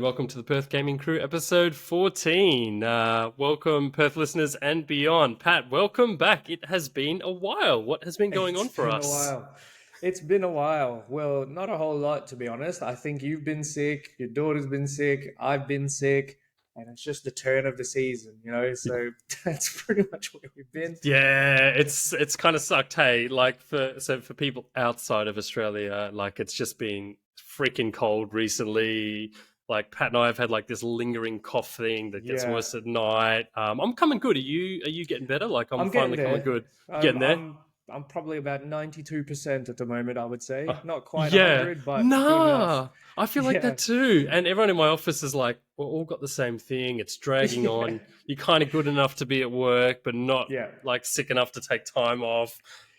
Welcome to the Perth Gaming Crew, episode 14. Welcome, Perth listeners and beyond. Pat, welcome back. It has been a while. What has been going It's on for been a us? while. It's been a while. Well, not a whole lot, to be honest. I think you've been sick, your daughter's been sick, I've been sick, and it's just the turn of the season. So that's pretty much where we've been. Yeah, it's kind of sucked. Hey, like for people outside of Australia, like it's just been freaking cold recently. Like Pat and I have had like this lingering cough thing that gets Yeah, worse at night. I'm coming good. Are you getting better? Like I'm I'm getting finally coming there. good. You Um, getting there? I'm I'm probably about 92% at the moment, I would say. Not quite Yeah. 100, but good enough. Nah. I feel like Yeah. that too. And everyone in my office is like, we're all got the same thing. It's dragging Yeah. on. You're kind of good enough to be at work, but not Yeah. like sick enough to take time off.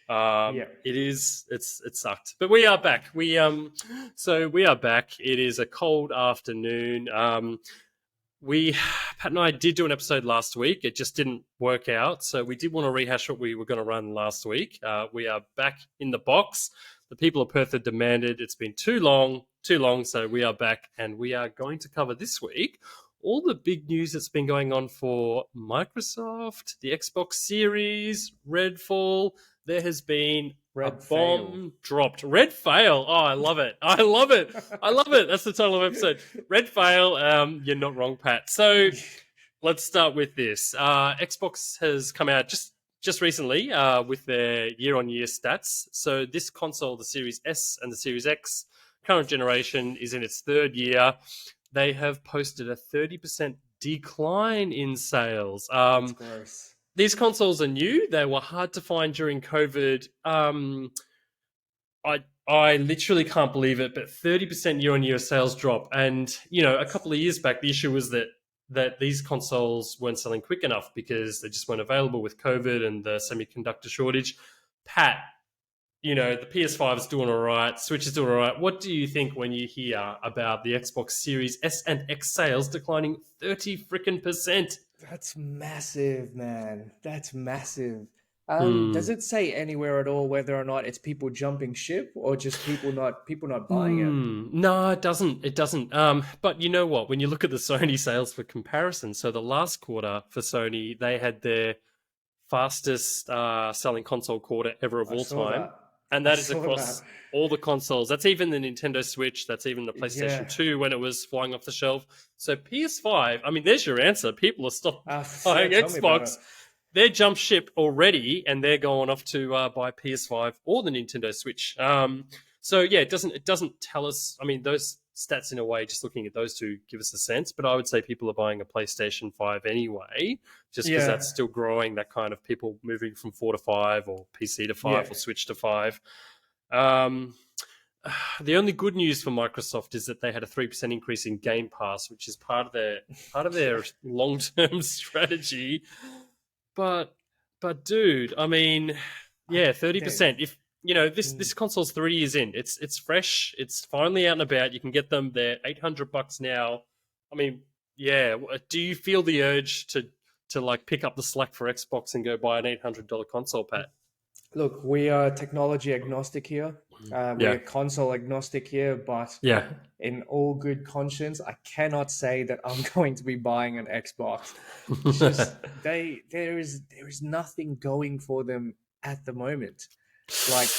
Yeah. It sucked. But we are back. We are back. It is a cold afternoon. We Pat and I did do an episode last week. It just didn't work out, so we did want to rehash what we were going to run last week. We are back in the box. The people of Perth had demanded. It's been too long, too long. So we are back, and we are going to cover this week all the big news that's been going on for Microsoft, the Xbox Series, Redfall. There has been a Red fail. bomb dropped. Red fail. Oh, I love it. I love it. I love it. That's the title of the episode. Red fail. You're not wrong, Pat. So let's start with this. Xbox has come out just recently with their year-on-year stats. So this console, the Series S and the Series X, current generation, is in its third year. They have posted a 30% decline in sales. That's gross. These consoles are new. They were hard to find during COVID. I literally can't believe it, but 30% year on year sales drop. And a couple of years back, the issue was that these consoles weren't selling quick enough because they just weren't available with COVID and the semiconductor shortage. Pat, the PS5 is doing all right, Switch is doing all right. What do you think when you hear about the Xbox Series S and X sales declining 30 freaking percent? That's massive, man. That's massive. Does Hmm. it say anywhere at all whether or not it's people jumping ship or just people not buying it? No, it doesn't. It doesn't. But you know what? When you look at the Sony sales for comparison, so the last quarter for Sony, they had their fastest selling console quarter ever of I all saw time, that. and I that is saw that. across all the consoles. That's even the Nintendo Switch. That's even the PlayStation Yeah. 2 when it was flying off the shelf. So PS5. I mean, there's your answer. People are stopped Yeah, buying tell me about it. Xbox. They're jump ship already, and they're going off to buy PS5 or the Nintendo Switch. So yeah, it doesn't tell us. I mean, those stats in a way, just looking at those two, give us a sense. But I would say people are buying a PlayStation 5 anyway, just because Yeah. that's still growing. That kind of people moving from 4 to 5, or PC to Yeah. 5, or Switch to 5. Um, the only good news for Microsoft is that they had a 3% increase in Game Pass, which is part of their Yeah. long term strategy. But dude, I mean, I, yeah, they, 30%. If this mm, this console's 3 years in, it's fresh, it's finally out and about. You can get them. They're $800 now. I mean, yeah. Do you feel the urge to like pick up the slack for Xbox and go buy an $800 console, Pat? Look, we are technology agnostic here. Yeah, We're console agnostic here, but yeah. in all good conscience, I cannot say that I'm going to be buying an Xbox. It's just there is nothing going for them at the moment. Like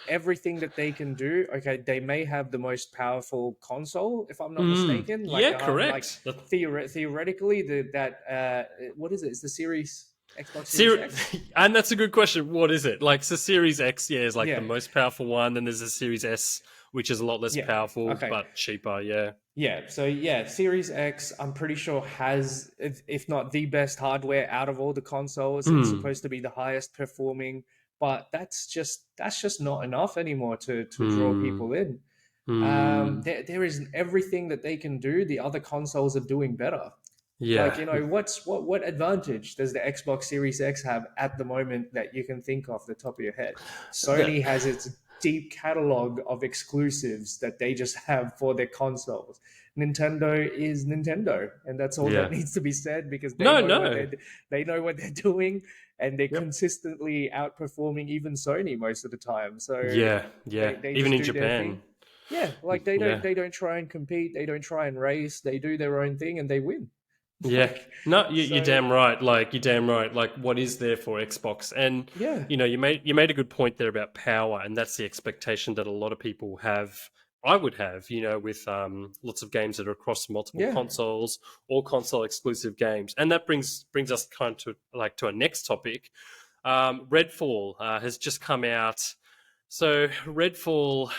everything that they can do. Okay, they may have the most powerful console, if I'm not mistaken. Yeah, Like correct. theoretically, that what is it? It's the Series Xbox Series Ser- X. and that's a good question. What is it? Like, so Series X, yeah, is like the Yeah, most powerful one. Then there's a Series S, which is a lot less yeah. powerful Okay. but cheaper. Yeah. Yeah, so yeah, Series X, I'm pretty sure has, if not the best hardware out of all the consoles. It's Hmm. supposed to be the highest performing, but that's just not enough anymore to draw Hmm. people in. Hmm. There is everything that they can do. The other consoles are doing better. Like, Yeah. what advantage does the Xbox Series X have at the moment that you can think off the top of your head? That. Sony has its deep catalog of exclusives that they just have for their consoles. Nintendo is Nintendo, and that's all that Yeah. needs to be said because they No. know what No. they're doing, and they're Yep. consistently outperforming even Sony most of the time. So Yeah. Yeah. they Even just in do their Japan. thing. Yeah, like Yeah. they don't try and compete, they don't try and race, they do their own thing and they win. Yeah. Like, No, you're so damn right. Like you're damn right. Like what is there for Xbox? And yeah, you made a good point there about power, and that's the expectation that a lot of people have. I would have, with lots of games that are across multiple yeah, consoles or console exclusive games, and that brings us kind of to our next topic. Redfall has just come out. So Redfall,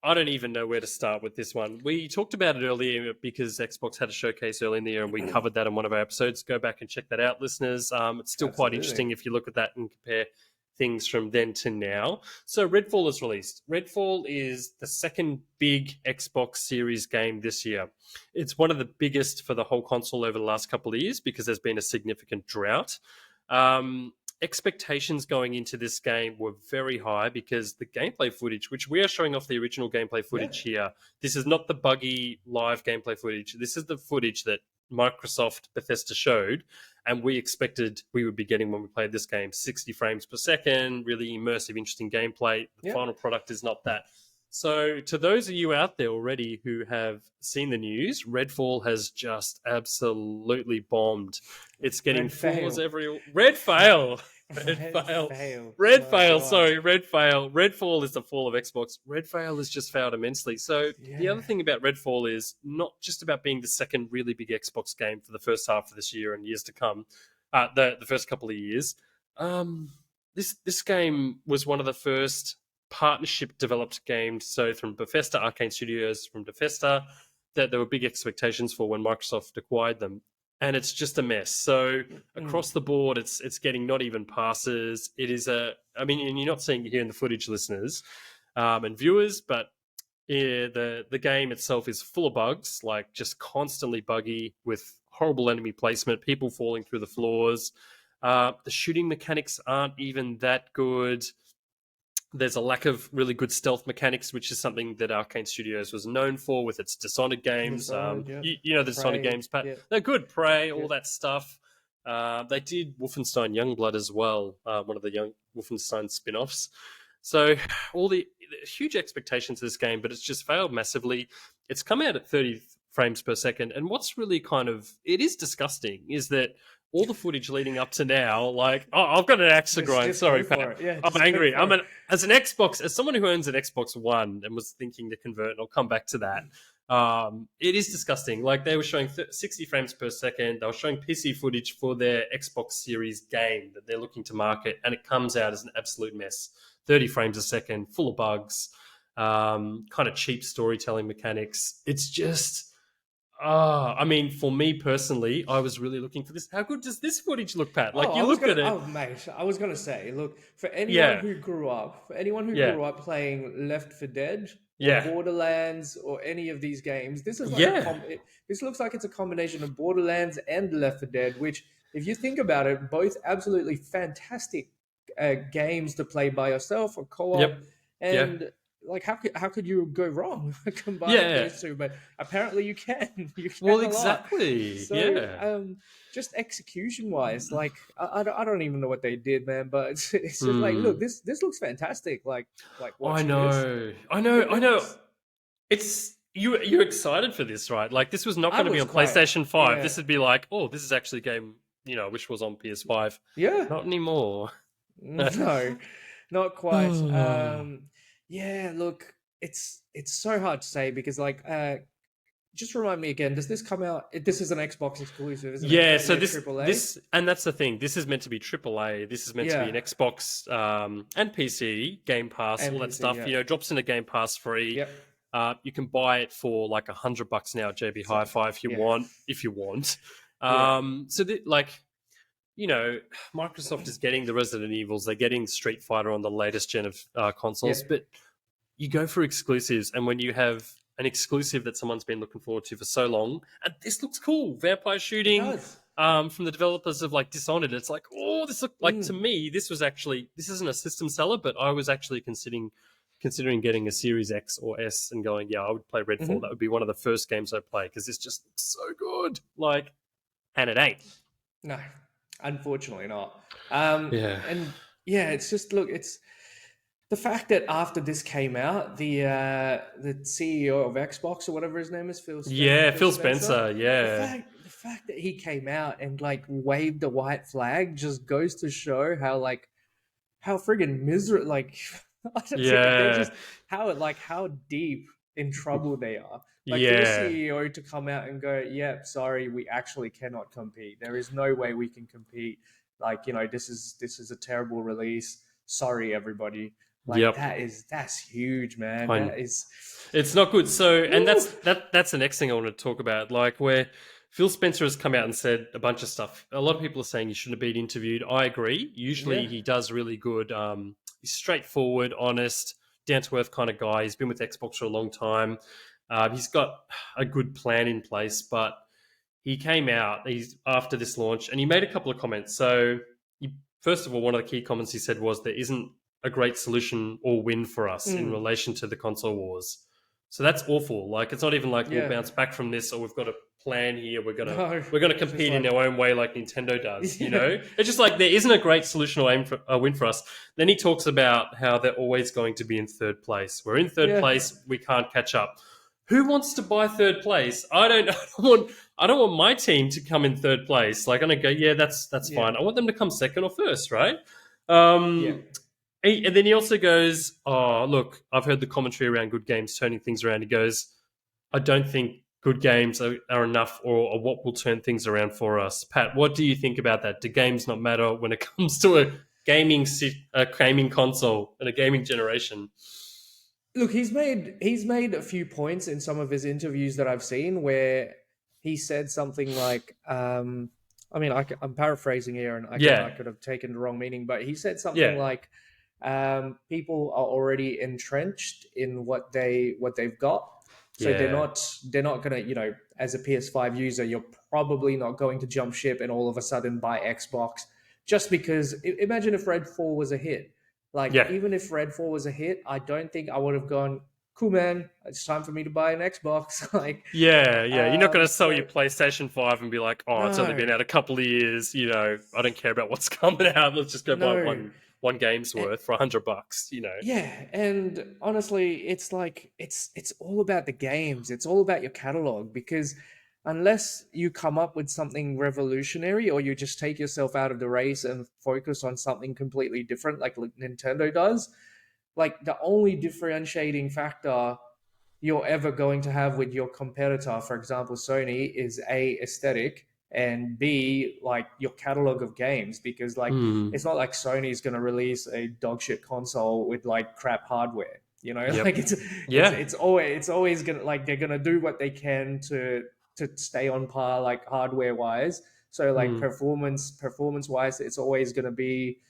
I don't even know where to start with this one. We talked about it earlier because Xbox had a showcase early in the year, and we covered that in one of our episodes. Go back and check that out, listeners. It's still quite absolutely. interesting if you look at that and compare things from then to now. So Redfall is released. Redfall is the second big Xbox Series game this year. It's one of the biggest for the whole console over the last couple of years because there's been a significant drought. Um, Expectations going into this game were very high because the gameplay footage, which we are showing off the original gameplay Yeah. footage here, this is not the buggy live gameplay footage. This is the footage that Microsoft Bethesda showed, and we expected we would be getting when we played this game 60 frames per second, really immersive, interesting gameplay. The Yeah. final product is not that. So, to those of you out there already who have seen the news, Redfall has just absolutely bombed. It's getting Red floors fail. every Red fail. Red Red fail. fail. Red My fail. God. Sorry, red fail. Redfall is the fall of Xbox. Red fail has just failed immensely. So the Yeah. other thing about Redfall is not just about being the second really big Xbox game for the first half of this year and years to come. The first couple of years. Um, this game was one of the first partnership developed games. So from Bethesda, Arcane Studios from Bethesda, that there were big expectations for when Microsoft acquired them, and it's just a mess. So Mm. across the board, it's getting not even passes. It is I mean, and you're not seeing it here in the footage, listeners and viewers, but yeah, the game itself is full of bugs, like just constantly buggy with horrible enemy placement, people falling through the floors. The shooting mechanics aren't even that good. There's a lack of really good stealth mechanics, which is something that Arcane Studios was known for with its Dishonored games. Dishonored, yeah. You know the Dishonored Prey, games, Pat. yeah. They're good. Prey, all Yeah. that stuff. They did Wolfenstein Youngblood as well, one of the young Wolfenstein spin-offs. So all the huge expectations of this game, but it's just failed massively. It's come out at 30 frames per second, and what's really it is disgusting is that all the footage leading up to now, like, oh, I've got an axe to grind. Just go Sorry, for Pat. it. Yeah, I'm just go angry. for it. As someone who owns an Xbox One and was thinking to convert, and I'll come back to that. It is disgusting. Like they were showing 60 frames per second. They were showing PC footage for their Xbox Series game that they're looking to market, and it comes out as an absolute mess. 30 frames a second, full of bugs, kind of cheap storytelling mechanics. It's just. I mean, for me personally, I was really looking for this. How good does this footage look, Pat? Oh, Like, you look at it. oh, mate, I was gonna say, look, Yeah, for anyone who yeah, grew up playing Left 4 Dead or yeah, Borderlands or any of these games, yeah. this looks like it's a combination of Borderlands and Left 4 Dead, which, if you think about it, both absolutely fantastic games to play by yourself or co-op, Yep, yeah, and like how could you go wrong combining yeah. those two? But apparently you can, you Well, can a lot. exactly. So Yeah. just execution wise, like I don't even know what they did, man. But it's just like, look, Hmm. this looks fantastic. Like I watching this, know. I know. I it know. looks. It's you're excited for this, right? Like this was not I going to be was on quite, PlayStation 5. yeah, This would be like, oh, this is actually a game, I wish was on PS5. yeah. Not anymore. No, not quite. Oh. Yeah. Look, it's so hard to say because just remind me again. Does this come out? This is an Xbox exclusive, isn't it? Yeah, so Currently a this AAA. this and that's the thing. This is meant to be AAA. This is meant to be an Yeah, Xbox and PC Game Pass, all that NPC. stuff. Yeah, Drops into Game Pass free. yep. You can buy it for like $100 now, JB Same. Hi-Fi if you Yeah, want. If you want. yeah. So like you know, Microsoft is getting the Resident Evils. They're getting Street Fighter on the latest gen of Yeah, consoles, but you go for exclusives, and when you have an exclusive that someone's been looking forward to for so long, and this looks cool, vampire it shooting does. from the developers of like Dishonored. It's like, oh, this look like to Mm, me, this isn't a system seller, but I was actually considering getting a Series X or S and going, yeah, I would play Redfall. hmm. That would be one of the first games I play because this just looks so good. Like, and it ain't. No, unfortunately not. Yeah. And yeah, it's just look, the fact that after this came out, the CEO of Xbox or whatever his name is, Yeah, Phil Phil Spencer, Spencer. Yeah, the fact that he came out and like waved the white flag just goes to show how like how friggin' miserable like I don't see, they're yeah, just how deep in trouble they are. Like for your yeah, CEO to come out and go, "Yep, sorry, we actually cannot compete. There is no way we can compete. Like this is a terrible release. Sorry, everybody." Like yep. that's huge, man. I That is, It's not good. So, and woo. that's the next thing I want to talk about. Like where Phil Spencer has come out and said a bunch of stuff. A lot of people are saying he shouldn't have been interviewed. I agree. Usually Yeah, he does really good. He's straightforward, honest, down to earth kind of guy. He's been with Xbox for a long time. He's got a good plan in place, but he came out he's after this launch and he made a couple of comments. So, first of all, one of the key comments he said was there isn't a great solution or win for us in mm, relation to the console wars. So that's awful. Like it's not even like we'll yeah. bounce back from this or we've got a plan here. No, we're gonna it's just compete in like our own way like Nintendo does. You yeah, know, it's just like there isn't a great solution or aim for a win for us. Then he talks about how they're always going to be in third place. We're in third yeah, place. We can't catch up. Who wants to buy third place? I don't. I don't want my team to come in third place. Like I'm gonna go. Yeah, that's yeah, fine. I want them to come second or first, right? yeah. And then he also goes, "Oh, look, I've heard the commentary around good games turning things around." He goes, "I don't think good games are enough or what will turn things around for us." Pat, what do you think about that? Do games not matter when it comes to a gaming console and a gaming generation? Look, he's made a few points in some of his interviews that I've seen where he said something like, I mean, I'm paraphrasing here, and I Yeah, could have taken the wrong meaning, but he said something yeah, like, people are already entrenched in what they've got, so they're yeah, not they're not gonna, as a PS5 user, you're probably not going to jump ship and all of a sudden buy Xbox just because. Imagine if Redfall was a hit, like, yeah. even if Redfall was a hit, I don't think I would have gone, cool, man, it's time for me to buy an Xbox. Like, Yeah, yeah. You're not going to sell so your PlayStation 5 and be like, oh, it's only no, been out a couple of years. You know, I don't care about what's coming out. Let's just go buy no. one game's Eh, worth for $100. You know. yeah, and honestly, it's like it's all about the games. It's all about your catalog because unless you come up with something revolutionary or you just take yourself out of the race and focus on something completely different like Nintendo does, like the only differentiating factor you're ever going to have with your competitor, for example, Sony, is A, aesthetic, and B, like your catalog of games. Because like Hmm. it's not like Sony's gonna release a dogshit console with like crap hardware. Yep. Like it's Yeah. it's always gonna, like, they're gonna do what they can to stay on par, like hardware wise. So like Hmm. performance wise, it's always gonna be,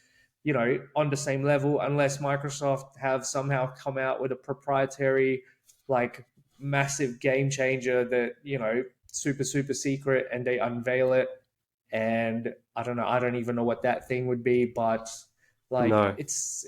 on the same level, unless Microsoft have somehow come out with a proprietary, like, massive game changer that, super, super secret, and they unveil it. And I don't know, I don't even know what that thing would be, but like No. it's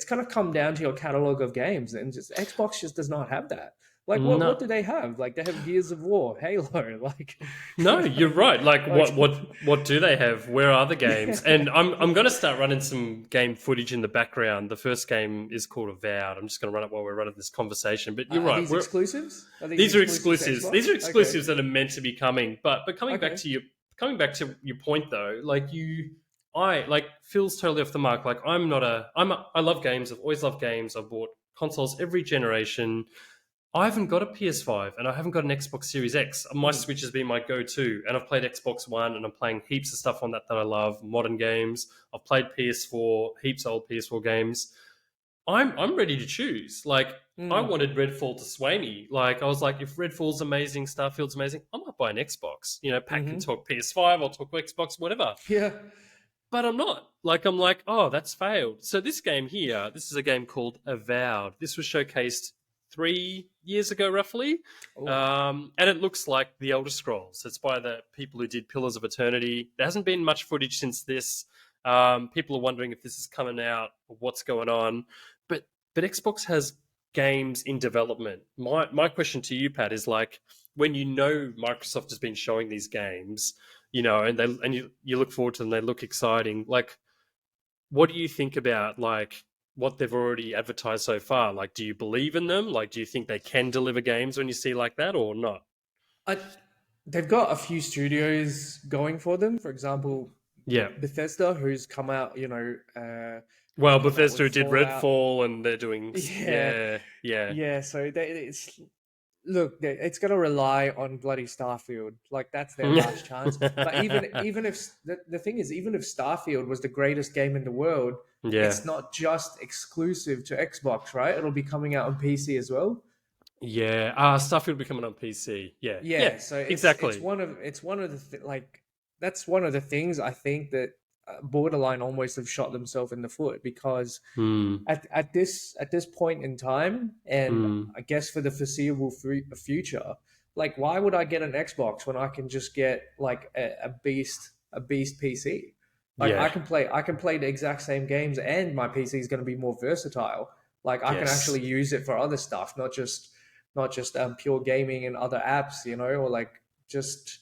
kind of come down to your catalog of games, and just Xbox just does not have that. Like, what No. do they have? Like, they have Gears of War, Halo, like, No, you're right. Like, like, what do they have? Where are the games? yeah. And I'm going to start running some game footage in the background. The first game is called Avowed. I'm just going to run it while we're running this conversation. But you're Are right. these exclusives? Are these These are exclusives to exclusives. These are Xbox? Okay. exclusives that are meant to be coming. But Okay. coming back to your point though, I like Phil's totally off the mark. Like I love games. I've always loved games. I've bought consoles every generation. I haven't got a PS5 and I haven't got an Xbox Series X. My Mm. Switch has been my go-to, and I've played Xbox One, and I'm playing heaps of stuff on that I love, modern games. I've played PS4, heaps of old PS4 games. I'm ready to choose. Like I Mm. wanted Redfall to sway me. Like I was like, if Redfall's amazing, Starfield's amazing, I might buy an Xbox. You know, Pat can Mm-hmm. talk PS5, I'll talk Xbox, whatever. Yeah. But I'm not. Like I'm like, oh, that's failed. So this game here, this is a game called Avowed. This was showcased 3 years ago, roughly, Oh. and it looks like the Elder Scrolls. It's by the people who did Pillars of Eternity. There hasn't been much footage since this. People are wondering if this is coming out or what's going on. But Xbox has games in development. My question to you, Pat, is like when you know Microsoft has been showing these games, you know, and you look forward to them, they look exciting. Like, what do you think about like what they've already advertised so far? Like, do you believe in them? Like, do you think they can deliver games when you see like that, or not? I, they've got a few studios going for them. For example, Yeah. Bethesda, who's come out, Well, they've come out with Bethesda did Fallout. Redfall, and they're doing Yeah, yeah, yeah, yeah. So it's look, it's going to rely on bloody Starfield. Like that's their last chance. But even if the thing is, even if Starfield was the greatest game in the world, yeah, it's not just exclusive to Xbox, right? It'll be coming out on PC as well. yeah. Stuff will be coming on PC. Yeah, yeah, Yeah, so it's exactly. one of the like that's one of the things I think that borderline almost have shot themselves in the foot because Hmm. at this point in time, and Hmm. I guess for the foreseeable future, like why would I get an Xbox when I can just get like a beast PC? Like Yeah. I can play the exact same games, and my PC is going to be more versatile. Like I can Yes. actually use it for other stuff, not just pure gaming and other apps, or like just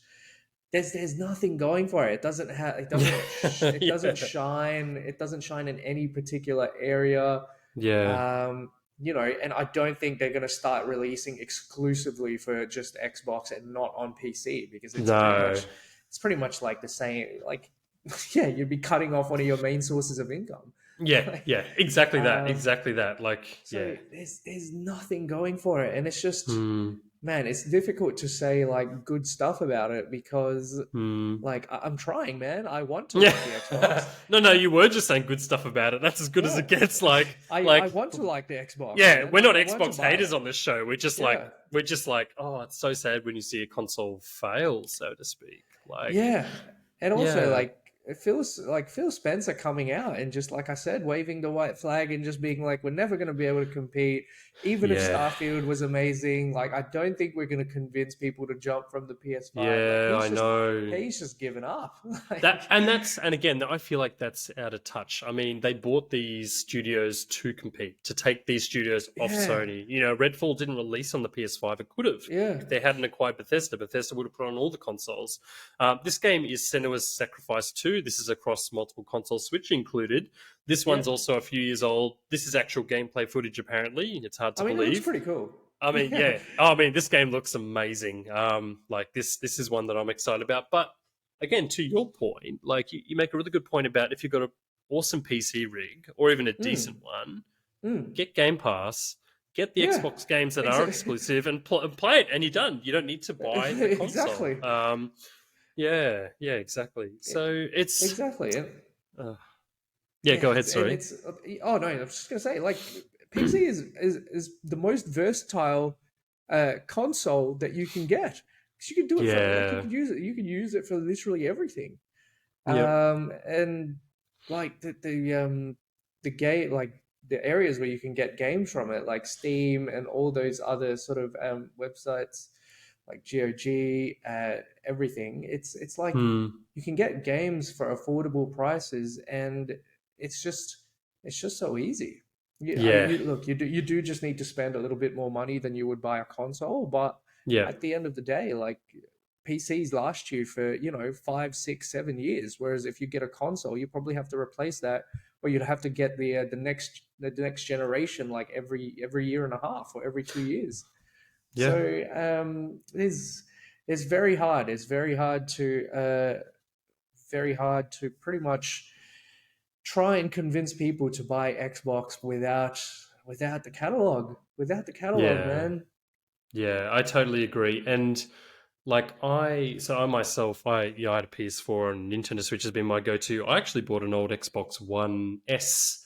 there's nothing going for it. It doesn't have Yeah. it doesn't shine in any particular area. Yeah. And I don't think they're going to start releasing exclusively for just Xbox and not on PC because No. it's pretty much like the same. Like, yeah, you'd be cutting off one of your main sources of income. Yeah. Like, Yeah. Exactly that. um, Exactly that. Like, yeah. so there's nothing going for it, and it's just, Hmm. man, it's difficult to say like good stuff about it because Hmm. like I'm trying, man. I want to like the Yeah. Xbox. No, no, you were just saying good stuff about it. That's as good as Yeah, it gets. I Like, want to like the Xbox, yeah, man. we're not I want to Xbox buy haters it. on this show. Yeah, We're just like, oh, it's so sad when you see a console fail, so to speak. Like, yeah, and also yeah, like it feels like Phil Spencer coming out and just like I said, waving the white flag and just being like, we're never going to be able to compete. Even if yeah, Starfield was amazing, like I don't think we're going to convince people to jump from the PS5. Like yeah. I know. he's just given up. That Like, and again, I feel like that's out of touch. I mean, they bought these studios to compete, to take these studios off yeah, Sony. You know, Redfall didn't release on the PS5. It could have yeah. if they hadn't acquired Bethesda. Bethesda would have put it on all the consoles. This game is Senua's Sacrifice 2. This is across multiple consoles, Switch included. This Yeah. one's also a few years old. This is actual gameplay footage, apparently. It's hard I to mean, it looks believe. pretty cool. I mean, Yeah. yeah. Oh, I mean, this game looks amazing. Like this is one that I'm excited about. But again, to your point, like you make a really good point about if you've got an awesome PC rig or even a decent Mm, one, mm. get Game Pass, get the Yeah. Xbox games that are Exa- exclusive, and play it, and you're done. You don't need to buy the console. exactly. Yeah, yeah, exactly. So it's Exactly. And uh, yeah. yeah, Go ahead. Sorry. it's oh no, I was just gonna say like PC is the most versatile console that you can get. 'Cause you can do it for like Yeah. you can use it for literally everything. Yep. And like the game like the areas where you can get games from it, like Steam and all those other sort of websites like GOG, everything. It's like Hmm. you can get games for affordable prices, and it's just it's just so easy. I mean, Yeah. you do just need to spend a little bit more money than you would buy a console, but Yeah. at the end of the day, like PCs last you for 5, 6, 7 years, whereas if you get a console, you probably have to replace that, or you'd have to get the next generation like every year and a half or every 2 years. Yeah. So it's very hard. It's very hard to pretty much try and convince people to buy Xbox without the catalog. Without the catalog, Yeah. man. Yeah, I totally agree. And like I myself, I had a PS4 and Nintendo Switch has been my go-to. I actually bought an old Xbox One S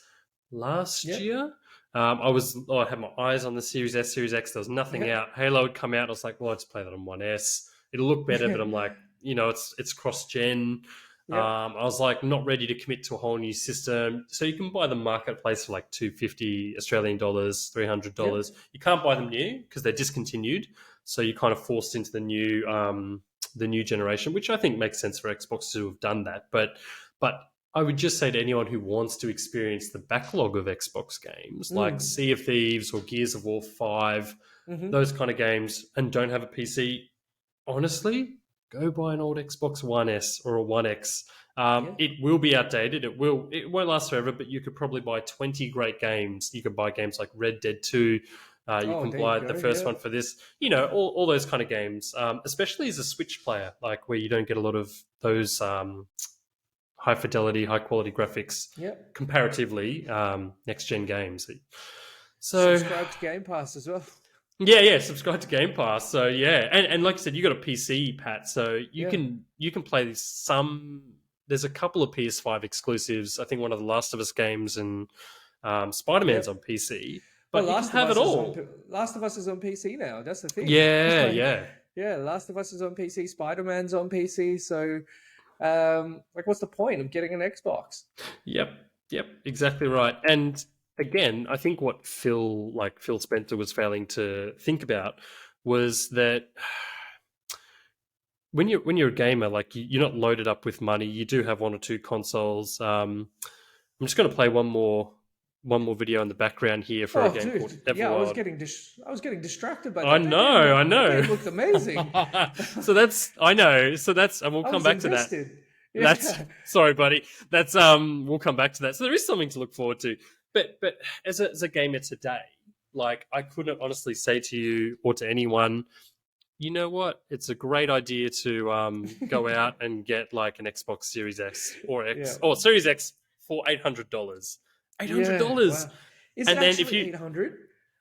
last Yeah, year. I had my eyes on the Series S, Series X. There was nothing yeah, out. Halo had come out. I was like, well, let's play that on One S. It'll look better, but I'm like, it's cross-gen. yeah, I was like not ready to commit to a whole new system. So you can buy the marketplace for like 250 Australian dollars, yeah. $300. You can't buy them new because they're discontinued. So you're kind of forced into the new generation, which I think makes sense for Xbox to have done that. But I would just say to anyone who wants to experience the backlog of Xbox games like Mm, Sea of Thieves or Gears of War 5, mm-hmm. those kind of games, and don't have a PC, honestly, go buy an old Xbox One S or a One X. Yeah. It will be outdated. It won't last forever, but you could probably buy 20 great games. You could buy games like Red Dead 2. You Oh, can there you buy the go. first Yeah. one for this. All those kind of games, especially as a Switch player, like where you don't get a lot of those high fidelity, high quality graphics Yeah. comparatively next gen games. So Subscribe to Game Pass as well. yeah, subscribe to Game Pass. So yeah, and like I said, you got a PC, Pat, so Yeah. you can play some. There's a couple of PS5 exclusives. I think one of the Last of Us games and Spider Man's Yep. on PC, Well, but you can have it all. Last of Us is on PC now. That's the thing. Yeah, Like, yeah, yeah, Last of Us is on PC. Spider Man's on PC. So, like, what's the point of getting an Xbox? yep, exactly right. And again, I think what Phil Spencer was failing to think about was that when you're a gamer, like you're not loaded up with money. You do have one or two consoles. I'm just going to play one more video in the background here for a Oh, game called dude, yeah, Everwild. I was getting distracted by I that. know, I That know. game looked amazing. So that's I know. So that's and we'll I come was back to that. invested. That's Yeah. sorry, buddy. That's we'll come back to that. So there is something to look forward to. But as a gamer today, like I couldn't honestly say to you or to anyone, you know what? It's a great idea to go out and get like an Xbox Series S or Yeah. X or Series X for $800. $800. Yeah. Wow. Is it And then if actually you 800?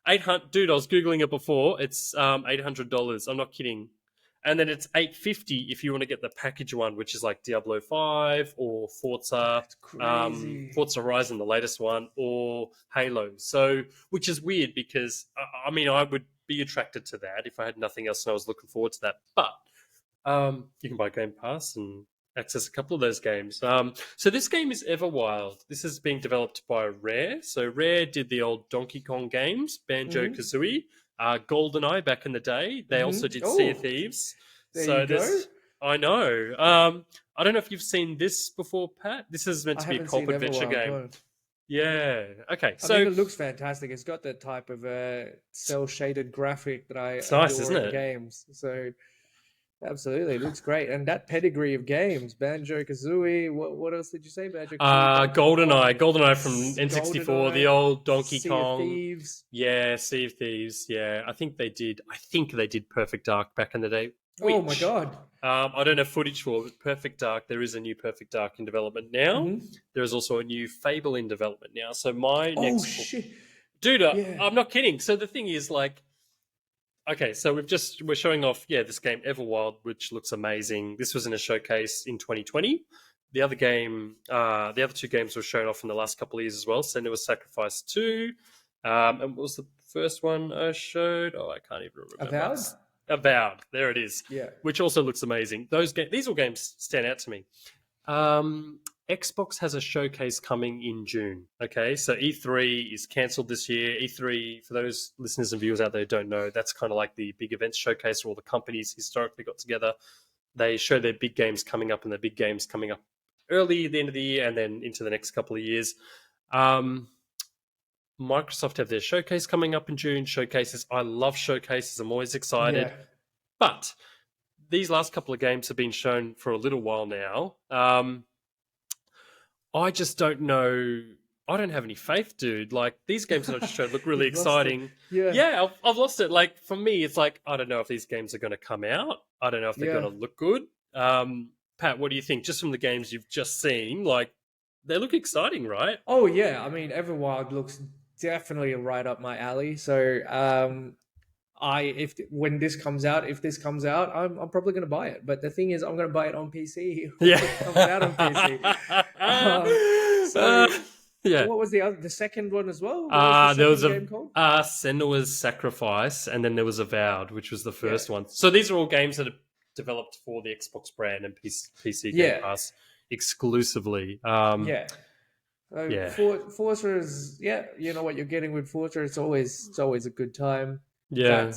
800, dude, I was googling it before. It's $800. I'm not kidding. And then it's $850 if you want to get the package one, which is like Diablo 5 or That's crazy. Forza Horizon, the latest one, or Halo. So, which is weird because I mean, I would be attracted to that if I had nothing else and I was looking forward to that. But you can buy Game Pass and access a couple of those games. So this game is Everwild. This is being developed by Rare. So Rare did the old Donkey Kong games, Banjo Mm-hmm. Kazooie, GoldenEye back in the day. They also did Sea of Oh, Thieves. there So you go. I know. I don't know if you've seen this before, Pat. This is meant I to be a haven't co-op seen adventure Everwild. game. No. Yeah. Okay. I mean, So it looks fantastic. It's got that type of cell shaded graphic that I it's nice, adore isn't in it? games. So absolutely, it looks great. And that pedigree of games, Banjo Kazooie. What else did you say? Banjo Kazooie, Donkey Kong, GoldenEye from N64, the GoldenEye, old Donkey Sea of Kong. Thieves. Yeah, Sea of Thieves. Yeah, I think they did. I think they did Perfect Dark back in the day. Oh my Which god. I don't have footage for, but Perfect Dark. There is a new Perfect Dark in development now. Mm-hmm. There is also a new Fable in development now. So my Oh next shit. dude, Yeah. I'm not kidding. So the thing is, like, okay, so we're showing off, this game Everwild, which looks amazing. This was in a showcase in 2020. The other two games were shown off in the last couple of years as well. Senua Sacrifice 2. And what was the first one I showed? Oh, I can't even remember. Avowed? Avowed. There it is. Yeah. Which also looks amazing. These all games stand out to me. Xbox has a showcase coming in June. Okay, so E3 is cancelled this year. E3, for those listeners and viewers out there who don't know, that's kind of like the big events showcase where all the companies historically got together. They show their big games coming up and their big games coming up early at the end of the year and then into the next couple of years. Microsoft have their showcase coming up in June. Showcases. I love showcases. I'm always excited. Yeah. But these last couple of games have been shown for a little while now. I just don't know. I don't have any faith, dude. Like, these games that I just showed look really You've lost it. exciting. Yeah. I've lost it. Like, for me, it's like, I don't know if these games are going to come out. I don't know if they're Yeah. going to look good. Pat, what do you think? Just from the games you've just seen, like, they look exciting, right? Oh yeah. I mean, Everwild looks definitely right up my alley. So when this comes out, I'm probably going to buy it. But the thing is, I'm going to buy it on PC. Yeah. It comes out on PC. Yeah. What was the second one as well? There was game called? Senua's Sacrifice, and then there was Avowed, which was the first one. So these are all games that are developed for the Xbox brand and PC Game Pass exclusively. Yeah. Yeah. Forza is you know what you're getting with Forza. It's always a good time. Yeah.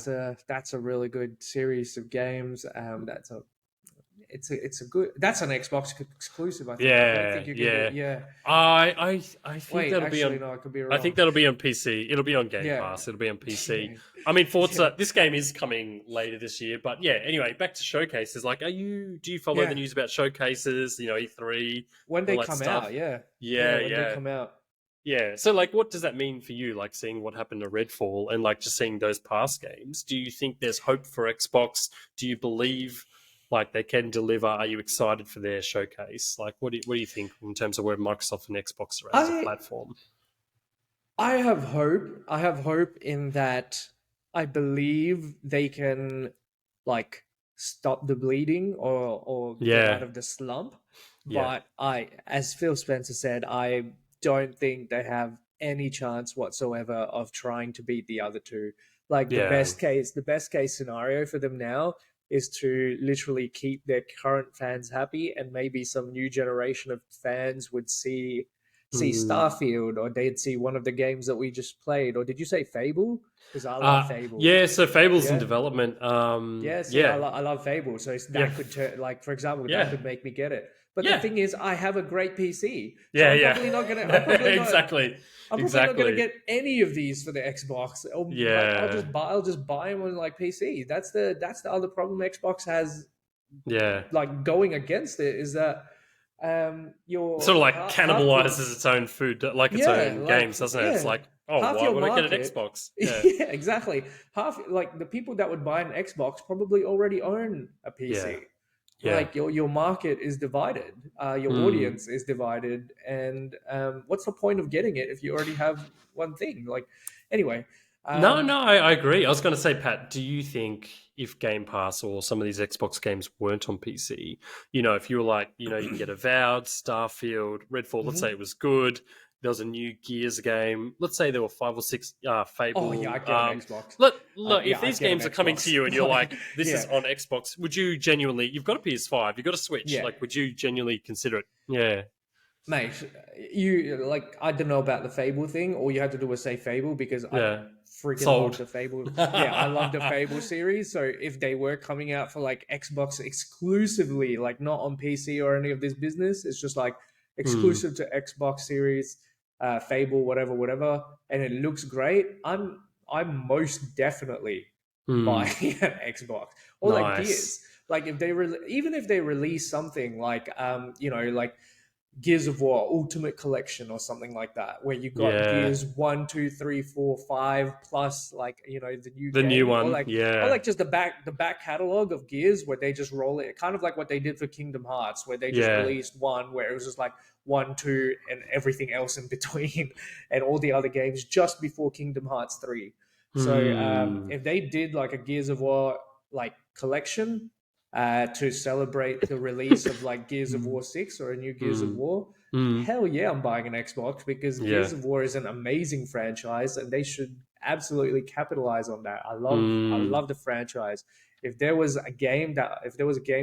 That's a really good series of games. That's a it's a good. That's an Xbox exclusive, I think. I don't Yeah, think you can do. yeah. Yeah. I think Wait, that'll be actually, on. no, I could be I think wrong. that'll be on PC. It'll be on Game Yeah. Pass. It'll be on PC. Yeah. I mean, Yeah. Forza. This game is coming later this year, but yeah. Anyway, back to showcases. Like, do you follow the Yeah. news about showcases? E3, When they all that come out, stuff. yeah. Yeah, Yeah, when they yeah. come out. Yeah. So, like, what does that mean for you? Like, seeing what happened to Redfall and like just seeing those past games. Do you think there's hope for Xbox? Do you believe like they can deliver? Are you excited for their showcase? Like, what do you think in terms of where Microsoft and Xbox are at as a I platform? I have hope. I have hope in that I believe they can like stop the bleeding or get out Yeah. of the slump. Yeah. But as Phil Spencer said, I don't think they have any chance whatsoever of trying to beat the other two. Like Yeah. the best case scenario for them now is to literally keep their current fans happy, and maybe some new generation of fans would see Mm. Starfield, or they'd see one of the games that we just played. Or did you say Fable? Because I love Fable. Yeah. So Fable's in Yeah. development. Yeah, see, Yeah. I love Fable, so Yeah. that could turn, like, for example, that Yeah. could make me get it. But the Yeah. thing is, I have a great PC, so Yeah. Yeah. Exactly. I'm probably not gonna Exactly. get any of these for the Xbox. Like, Yeah. I'll just buy them on like PC. That's the other problem Xbox has, Yeah. like, going against it, is that Sort your of like half your cannibalizes its own food, like its yeah, own like games, doesn't it? It's yeah, like, oh, half why your would I get an market. Xbox? Yeah. Yeah, exactly. Half, like, the people that would buy an Xbox probably already own a Yeah. PC. Yeah. Like, your market is divided, your Mm. audience is divided, and what's the point of getting it if you already have one thing? Like, anyway, No, um, no, I agree. I was going to say, Pat, do you think if Game Pass or some of these Xbox games weren't on PC, if you were like, you can get Avowed, Starfield, Redfall, let's say mhm. it was good, there was a new Gears game, let's say there were 5 or 6 Oh yeah, Fable. I'd get an Xbox. Look, if Yeah, these I'd get an games are coming to Xbox. you and you're like, this is Yeah, on Xbox, would you genuinely, you've got a PS5, you've got a Switch, yeah. like, would you genuinely consider it? Yeah. Mate, you, like, I don't know about the Fable thing. All you had to do was say Fable, because I Yeah. freaking love Sold. the Fable. Yeah, I love the Fable series. So if they were coming out for like Xbox exclusively, like not on PC or any of this business, it's just like Hmm. exclusive to Xbox series, Fable, whatever, whatever, and it looks great, I'm most definitely buying Hmm. an Xbox. Or like Nice. Gears. Like, if even if they release something like like Gears of War Ultimate Collection or something like that, where you got Yeah. Gears 1, 2, 3, 4, 5 plus, like, the new The new game, one. or Yeah. like just the back catalog of Gears, where they just roll it, kind of like what they did for Kingdom Hearts, where they just Yeah. released one where it was just like 1, 2, and everything else in between, and all the other games just before Kingdom Hearts 3. So Hmm. if they did like a Gears of War like collection, to celebrate the release of like Gears of Hmm. War 6 or a new Gears of Hmm. War, Hmm. hell yeah, I'm buying an Xbox, because Gears Yeah. of War is an amazing franchise, and they should absolutely capitalize on that. I Hmm. love the franchise. If there was a game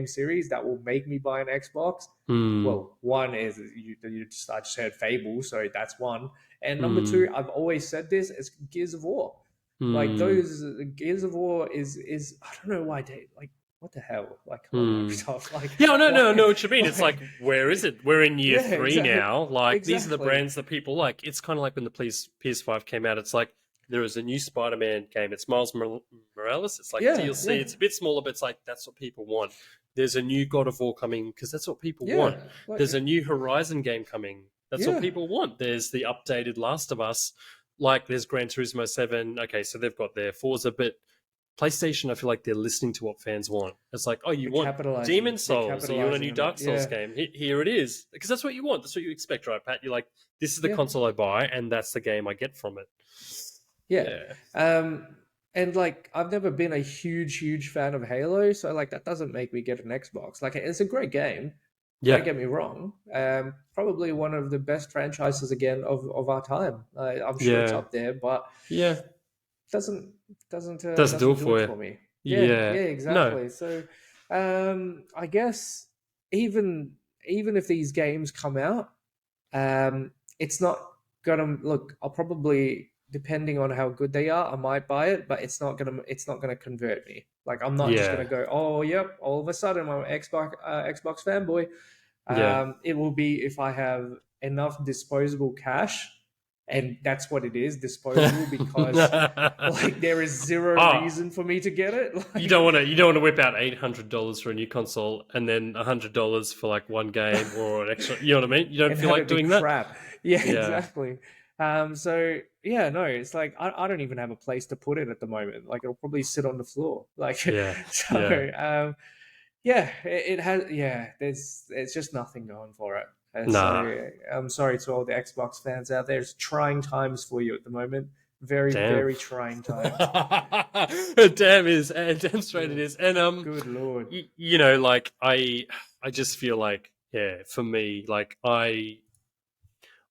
series that will make me buy an Xbox, Hmm. well, one is I just heard Fable, so that's one. And number two, Hmm. I've always said this, is Gears of War. Like, Hmm. those Gears of War is I don't know why they, like, what the hell? Like, come on, Hmm. Microsoft. Like, Yeah, no, no, why? no. What you mean? It's Why? like, where is it? We're in year Yeah, 3 exactly. now. Like, these are the Exactly. brands that people like. It's kind of like when the PS5 came out. It's like there is a new Spider-Man game. It's Miles Morales. It's like Yeah, DLC. yeah, It's a bit smaller, but it's like that's what people want. There's a new God of War coming because that's what people yeah. want. Like, There's a new Horizon game coming. That's what yeah, people want. There's the updated Last of Us. Like, there's Gran Turismo 7. Okay, so they've got their Forza, but PlayStation, I feel like they're listening to what fans want. It's like, oh, you they're want capitalizing. Demon They're Souls, or you want a capitalizing new on it. Dark Souls Yeah, game. Here it is, because that's what you want. That's what you expect, right, Pat? You're like, this is the yeah, console I buy, and that's the game I get from it. yeah. Yeah, And like, I've never been a huge fan of Halo, so like that doesn't make me get an Xbox. Like, it's a great game. Don't yeah, get me wrong. Probably one of the best franchises again of our time. I'm sure it's yeah, up there, but yeah. doesn't Doesn't do doesn't it do it for you. for me. Yeah, Yeah, yeah, no. exactly. So I guess, even even if these games come out, it's not gonna look. I'll probably, depending on how good they are, I might buy it, but it's not gonna convert me. Like I'm not just Yeah. gonna go, oh yep, all of a sudden I'm an Xbox fanboy. Yeah. It will be if I have enough disposable cash, and that's what it is, disposable, because like there is zero Oh, reason for me to get it. you Like don't want to. You don't want to whip out $800 for a new console and then $100 for like one game or an extra. You know what I mean? You don't and feel have like it be doing that. crap. Yeah, Yeah. exactly. So yeah, no, it's like I don't even have a place to put it at the moment. Like it'll probably sit on the floor. Like Yeah. Yeah. so yeah, it has. Yeah, there's just nothing going for it. Nah. So I'm sorry to all the Xbox fans out there. It's trying times for you at the moment. Very, Damn. very trying times. Damn is and damn straight it Yeah. is. And Good lord. you know, like I just feel like yeah, for me, like I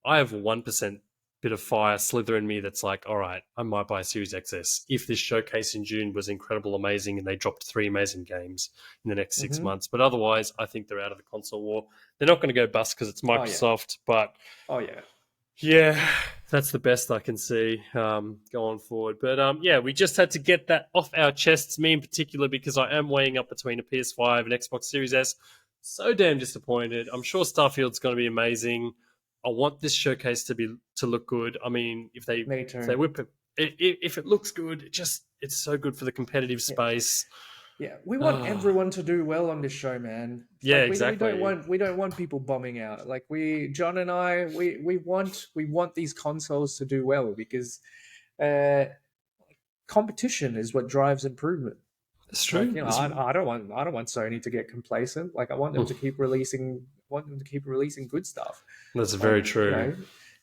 have 1% bit of fire slither in me that's like, all right, I might buy Series XS if this showcase in June was incredible, amazing, and they dropped 3 amazing games in the next 6 months. But otherwise, I think they're out of the console war. They're not going to go bust because it's Oh yeah. Microsoft, but Oh yeah. yeah, that's the best I can see going forward. But yeah, we just had to get that off our chests, me in particular, because I am weighing up between a PS5 and Xbox Series S. So damn disappointed. I'm sure Starfield's going to be amazing. I want this showcase to look good. I mean, if Me they too. whip it, if it looks good, it's so good for the competitive Yeah. space. Yeah, we want Oh, everyone to do well on this show, man. It's yeah, like exactly. we don't want people bombing out. Like John and I, we want these consoles to do well because uh, competition is what drives improvement. It's Like true. I don't want Sony to get complacent. Like I want them to keep releasing, good stuff. That's Like very true.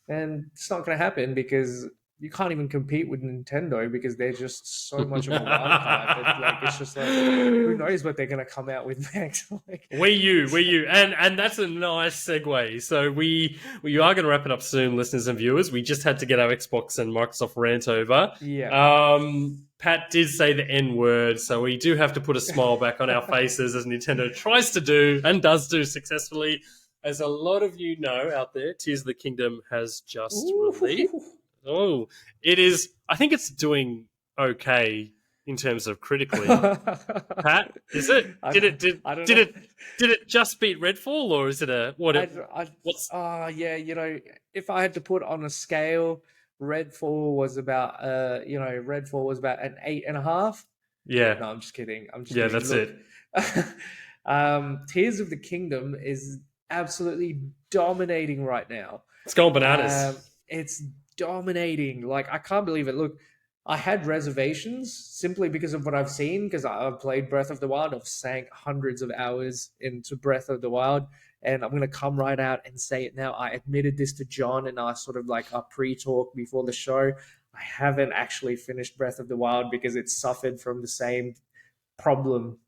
and it's not going to happen because you can't even compete with Nintendo because they're just so much of a wild card that like it's just like who knows what they're going to come out with next. Like Wii U, and that's a nice segue. So we are going to wrap it up soon, listeners and viewers. We just had to get our Xbox and Microsoft rant over. yeah, Pat did say the N word, so we do have to put a smile back on our faces as Nintendo tries to do and does do successfully. As a lot of you know out there, Tears of the Kingdom has just released. Ooh. Oh, it is. I think it's doing okay in terms of critically. Pat, is it? I don't Did know. it just beat Redfall, or is it a what? What's Yeah, if I had to put on a scale, Redfall was about an 8.5. yeah, No, I'm just kidding. I'm just yeah, kidding. that's Look, it. Tears of the Kingdom is absolutely dominating right now. It's going bananas. It's dominating. Like I can't believe it. Look, I had reservations simply because of what I've seen. Because I've played Breath of the Wild. I've sank hundreds of hours into Breath of the Wild, and I'm gonna come right out and say it now. I admitted this to John, and I sort of like a pre-talk before the show. I haven't actually finished Breath of the Wild because it suffered from the same problem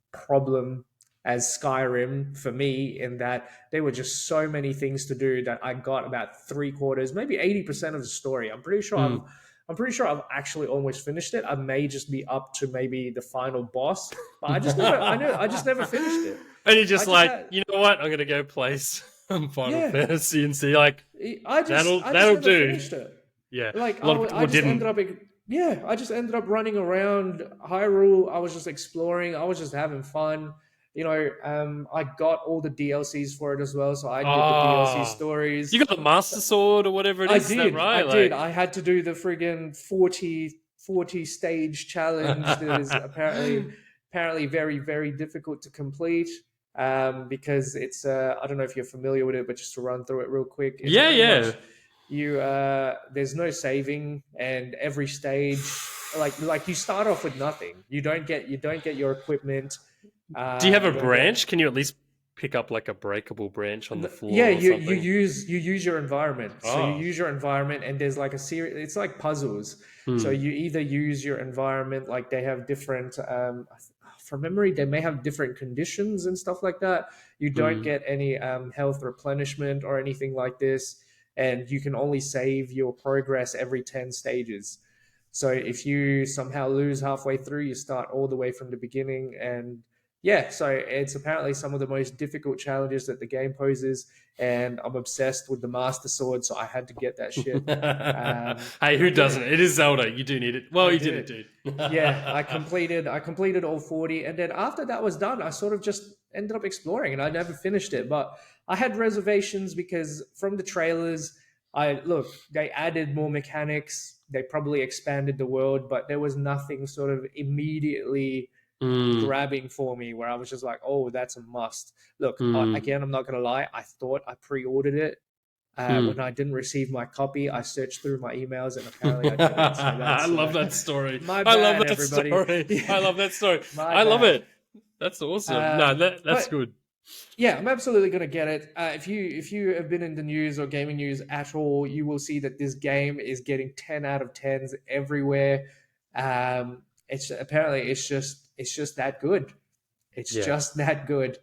as Skyrim for me in that there were just so many things to do that I got about three quarters, maybe 80% of the story. Mm. I'm pretty sure I've actually almost finished it. I may just be up to maybe the final boss, but I just never finished it. And you're I just just like, had you know what? I'm gonna go play some Final yeah, Fantasy and see like I just that'll never do. finished it. Yeah, Like a lot of I people just ended didn't. up yeah, I just ended up running around Hyrule. I was just exploring. I was just having fun. I got all the DLCs for it as well, so I did the DLC Ah, you stories. got the Master Sword or whatever it is. Is that I right? did. Like, I had to do the friggin' 40 stage challenge that is apparently very, very difficult to complete. Because it's I don't know if you're familiar with it, but just to run through it real quick, it's yeah, pretty yeah. much there's no saving, and every stage like you start off with nothing. You don't get your equipment. Do you have You a don't get branch? Can you at least pick up like a breakable branch on the yeah, floor or something? you use your environment. So you Oh, use your environment, and there's like a series. It's like puzzles. So hmm. you either use your environment, like they have different. From memory, they may have different conditions and stuff like that. You don't Hmm. get any health replenishment or anything like this, and you can only save your progress every 10 stages. So if you somehow lose halfway through, you start all the way from the beginning, and yeah, so it's apparently some of the most difficult challenges that the game poses, and I'm obsessed with the Master Sword, so I had to get that shit. Hey, And who I did doesn't? it. It is Zelda. You do need it. Well, I you did did it, it. dude. Yeah, I completed all 40, and then after that was done, I sort of just ended up exploring, and I never finished it. But I had reservations because from the trailers, I look, they added more mechanics, they probably expanded the world, but there was nothing sort of immediately Mm, grabbing for me where I was just like, oh, that's a must. Look, mm, again, I'm not gonna lie, I thought I pre-ordered it. When mm. I didn't receive my copy, I searched through my emails and apparently I didn't. So I that's love that story. my I love bad, that everybody. story. I Yeah, love that story. my I love bad. it. That's awesome. No, that's But good. yeah, I'm absolutely gonna get it. If you have been in the news or gaming news at all, you will see that this game is getting 10 out of 10s everywhere. It's apparently it's just that good. It's Yeah. just that good.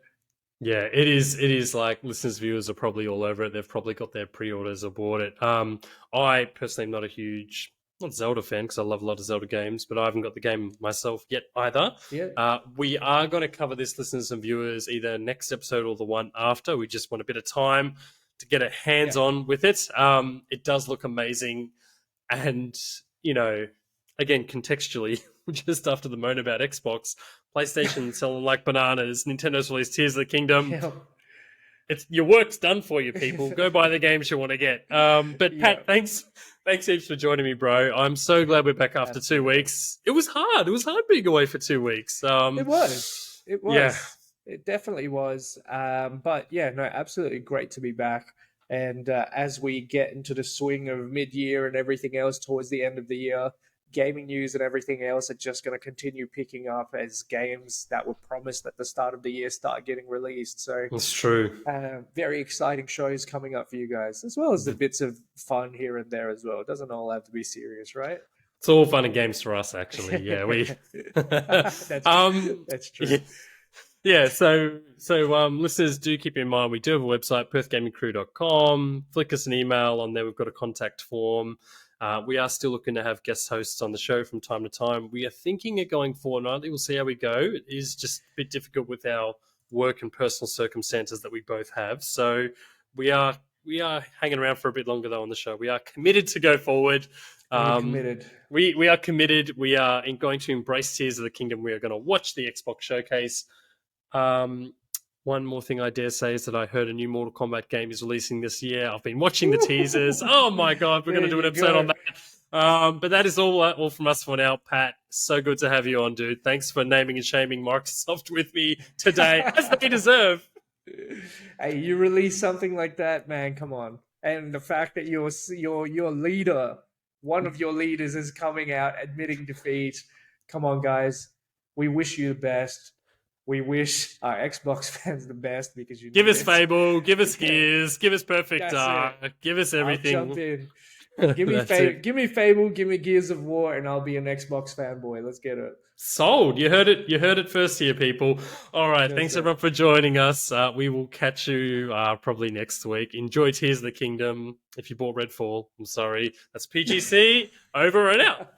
Yeah, it is. It is like listeners, viewers are probably all over it. They've probably got their pre-orders or bought it. I personally am not a huge, not Zelda fan because I love a lot of Zelda games, but I haven't got the game myself yet either. Yeah, We are going to cover this, listeners and viewers, either next episode or the one after. We just want a bit of time to get our hands yeah. on with it. It does look amazing, and you know, again, contextually, just after the moan about Xbox, PlayStation selling like bananas, Nintendo's released Tears of the Kingdom. Yeah. It's your work's done for you, people. Go buy the games you want to get. But Yeah, Pat, thanks heaps for joining me, bro. I'm so glad we're back after two absolutely. weeks. It was hard. It was hard being away for 2 weeks. It was. It Yeah, was. It definitely was. But yeah, no, absolutely great to be back. And as we get into the swing of mid-year and everything else towards the end of the year, gaming news and everything else are just going to continue picking up as games that were promised at the start of the year start getting released. So that's true. very exciting shows coming up for you guys, as well as the bits of fun here and there as well. It doesn't all have to be serious, right? It's all fun and games for us, actually. Yeah, we. that's um, that's true. yeah, yeah. So listeners, do keep in mind we do have a website, perthgamingcrew.com. Flick us an email on there. We've got a contact form. We are still looking to have guest hosts on the show from time to time. We are thinking of going fortnightly. We'll see how we go. It is just a bit difficult with our work and personal circumstances that we both have. So we are hanging around for a bit longer though on the show. We are committed to go forward. We're Um, committed. we are committed. We are going to embrace Tears of the Kingdom. We are going to watch the Xbox showcase. Um, one more thing I dare say is that I heard a new Mortal Kombat game is releasing this year. I've been watching the teasers. Oh my god, we're going There to do an you episode on go. that. But that is all from us for now. Pat, so good to have you on, dude. Thanks for naming and shaming Microsoft with me today, as they deserve. Hey, you release something like that, man. Come on. And the fact that your leader, one of your leaders, is coming out admitting defeat. Come on, guys. We wish you the best. We wish our Xbox fans the best because you Give need us it. Fable, give us Yeah, Gears, give us Perfect that's it. Dark, give us I'll jump everything. in. That's it. Give me Fable, give me Gears of War, and I'll be an Xbox fanboy. Let's get it. Sold. You heard it. You heard it first here, people. All right. That's Thanks it. everyone for joining us. We will catch you probably next week. Enjoy Tears of the Kingdom. If you bought Redfall, I'm sorry. That's PGC. Over and out.